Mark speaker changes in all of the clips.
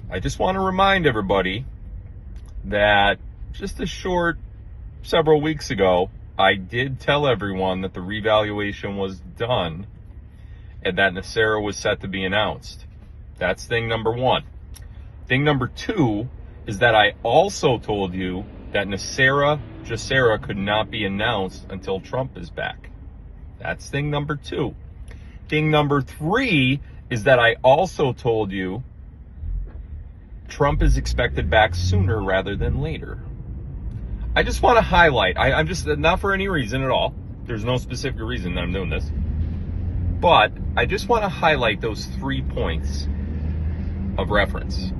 Speaker 1: I just want to remind everybody that just a short several weeks ago, I did tell everyone that the revaluation was done and that NESARA was set to be announced. That's thing number one. Thing number two is that I also told you that NESARA could not be announced until Trump is back. That's thing number two. Thing number three is that I also told you Trump is expected back sooner rather than later. I just want to highlight, I'm just, not for any reason at all. There's no specific reason that I'm doing this. But I just want to highlight those 3 points of reference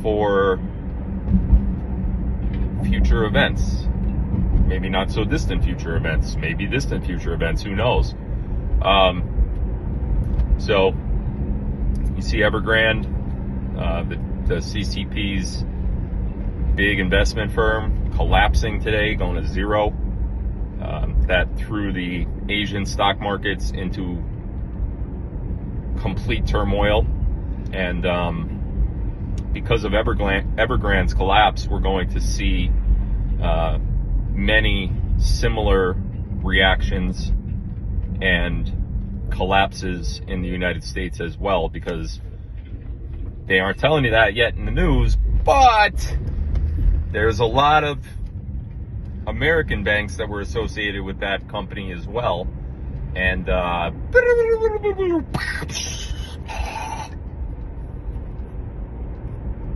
Speaker 1: for future events. Maybe not so distant future events, maybe distant future events, who knows? So you see Evergrande, the CCP's big investment firm, collapsing today, going to zero. That threw the Asian stock markets into complete turmoil. And because of Evergrande's collapse, we're going to see many similar reactions and collapses in the United States as well, because they aren't telling you that yet in the news, but there's a lot of American banks that were associated with that company as well. And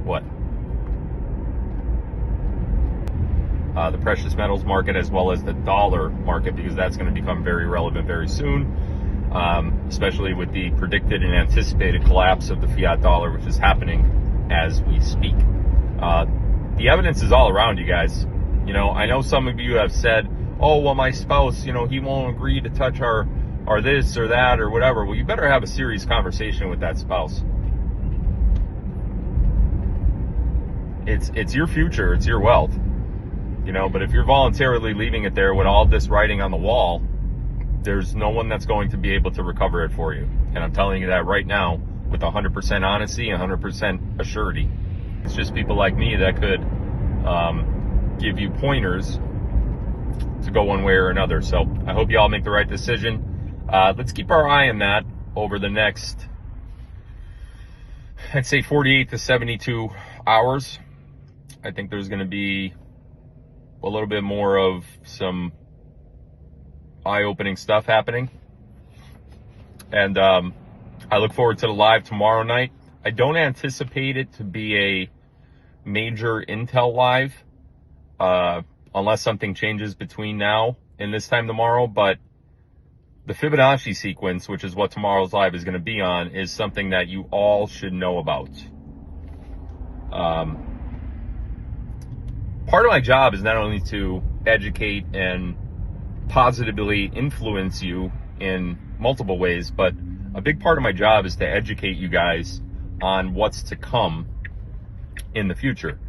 Speaker 1: what? The precious metals market, as well as the dollar market, because that's going to become very relevant very soon, especially with the predicted and anticipated collapse of the fiat dollar, which is happening as we speak. The evidence is all around you guys. You know, I know some of you have said, oh, well, my spouse, you know, he won't agree to touch our this or that or whatever. Well, you better have a serious conversation with that spouse. It's your future, it's your wealth, you know, but if you're voluntarily leaving it there with all this writing on the wall, there's no one that's going to be able to recover it for you. And I'm telling you that right now with 100% honesty and 100% assurity. It's just people like me that could give you pointers to go one way or another. So I hope you all make the right decision. Let's keep our eye on that over the next, I'd say 48 to 72 hours. I think there's going to be a little bit more of some eye-opening stuff happening. And I look forward to the live tomorrow night. I don't anticipate it to be a major Intel live, unless something changes between now and this time tomorrow. But the Fibonacci sequence, which is what tomorrow's live is going to be on, is something that you all should know about. Part of my job is not only to educate and positively influence you in multiple ways, but a big part of my job is to educate you guys on what's to come in the future.